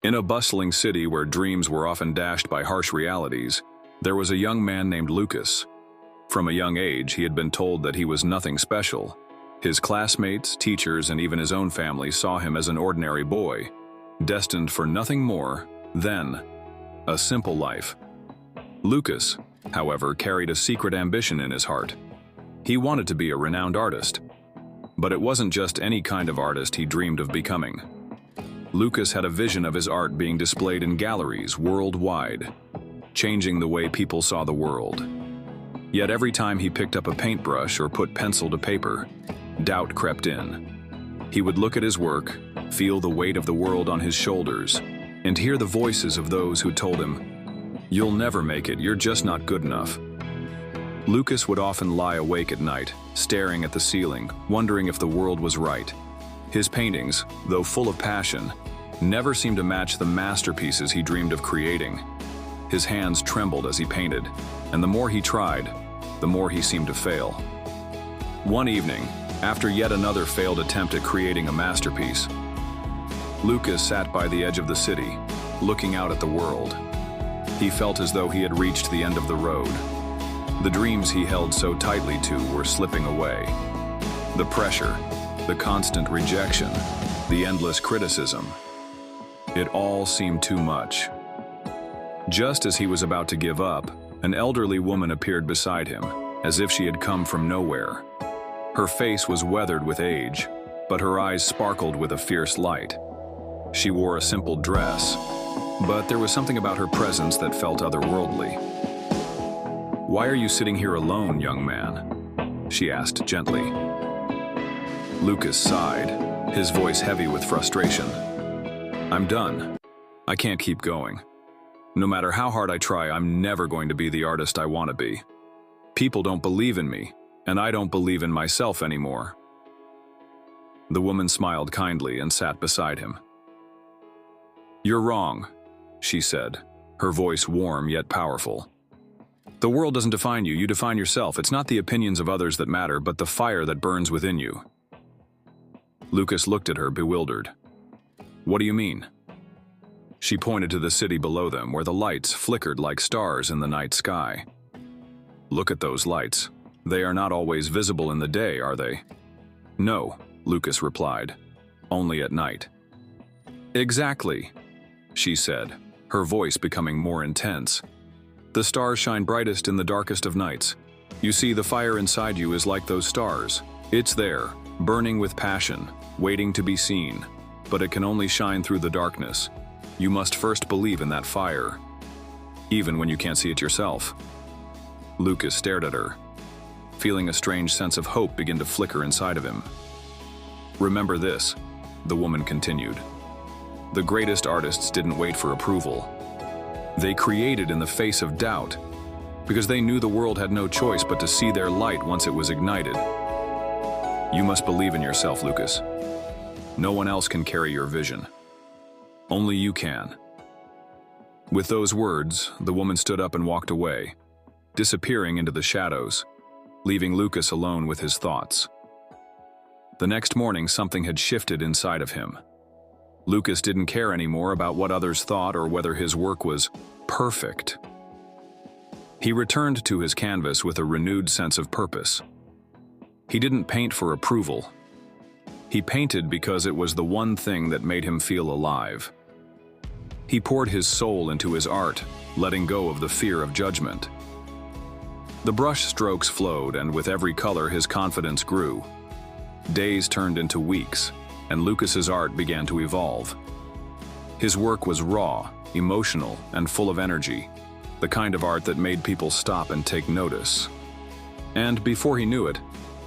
In a bustling city where dreams were often dashed by harsh realities, there was a young man named Lucas. From a young age, he had been told that he was nothing special. His classmates, teachers, and even his own family saw him as an ordinary boy, destined for nothing more than a simple life. Lucas, however, carried a secret ambition in his heart. He wanted to be a renowned artist. But it wasn't just any kind of artist he dreamed of becoming. Lucas had a vision of his art being displayed in galleries worldwide, changing the way people saw the world. Yet every time he picked up a paintbrush or put pencil to paper, doubt crept in. He would look at his work, feel the weight of the world on his shoulders, and hear the voices of those who told him, "You'll never make it, you're just not good enough." Lucas would often lie awake at night, staring at the ceiling, wondering if the world was right. His paintings, though full of passion, never seemed to match the masterpieces he dreamed of creating. His hands trembled as he painted, and the more he tried, the more he seemed to fail. One evening, after yet another failed attempt at creating a masterpiece, Lucas sat by the edge of the city, looking out at the world. He felt as though he had reached the end of the road. The dreams he held so tightly to were slipping away. The pressure, the constant rejection, the endless criticism. It all seemed too much. Just as he was about to give up, an elderly woman appeared beside him, as if she had come from nowhere. Her face was weathered with age, but her eyes sparkled with a fierce light. She wore a simple dress, but there was something about her presence that felt otherworldly. "Why are you sitting here alone, young man?" she asked gently. Lucas sighed, his voice heavy with frustration. "I'm done. I can't keep going. No matter how hard I try, I'm never going to be the artist I want to be. People don't believe in me, and I don't believe in myself anymore." The woman smiled kindly and sat beside him. "You're wrong," she said, her voice warm yet powerful. "The world doesn't define you, you define yourself. It's not the opinions of others that matter, but the fire that burns within you." Lucas looked at her, bewildered. "What do you mean?" She pointed to the city below them, where the lights flickered like stars in the night sky. "Look at those lights. They are not always visible in the day, are they?" "No," Lucas replied. "Only at night." "Exactly," she said, her voice becoming more intense. "The stars shine brightest in the darkest of nights. You see, the fire inside you is like those stars. It's there, burning with passion, waiting to be seen, but it can only shine through the darkness. You must first believe in that fire, even when you can't see it yourself." Lucas stared at her, feeling a strange sense of hope begin to flicker inside of him. "Remember this," the woman continued. "The greatest artists didn't wait for approval. They created in the face of doubt, because they knew the world had no choice but to see their light once it was ignited. You must believe in yourself, Lucas. No one else can carry your vision. Only you can." With those words, the woman stood up and walked away, disappearing into the shadows, leaving Lucas alone with his thoughts. The next morning, something had shifted inside of him. Lucas didn't care anymore about what others thought or whether his work was perfect. He returned to his canvas with a renewed sense of purpose. He didn't paint for approval. He painted because it was the one thing that made him feel alive. He poured his soul into his art, letting go of the fear of judgment. The brush strokes flowed, and with every color his confidence grew. Days turned into weeks, and Lucas's art began to evolve. His work was raw, emotional, and full of energy, the kind of art that made people stop and take notice. And before he knew it,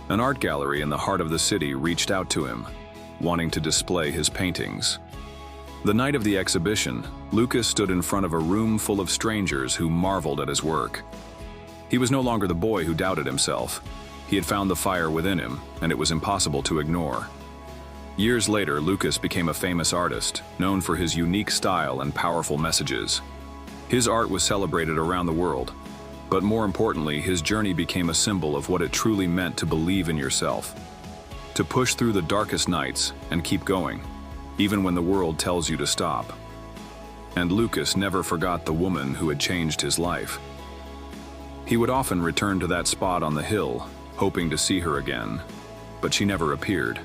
an art gallery in the heart of the city reached out to him, wanting to display his paintings. The night of the exhibition, Lucas stood in front of a room full of strangers who marveled at his work. He was no longer the boy who doubted himself. He had found the fire within him, and it was impossible to ignore. Years later, Lucas became a famous artist, known for his unique style and powerful messages. His art was celebrated around the world, but more importantly, his journey became a symbol of what it truly meant to believe in yourself, to push through the darkest nights and keep going, even when the world tells you to stop. and Lucas never forgot the woman who had changed his life. He would often return to that spot on the hill, hoping to see her again, but she never appeared.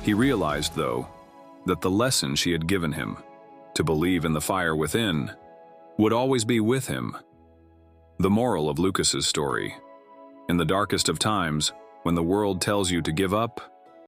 He realized, though, that the lesson she had given him, to believe in the fire within, would always be with him. The moral of Lucas's story: in the darkest of times, when the world tells you to give up,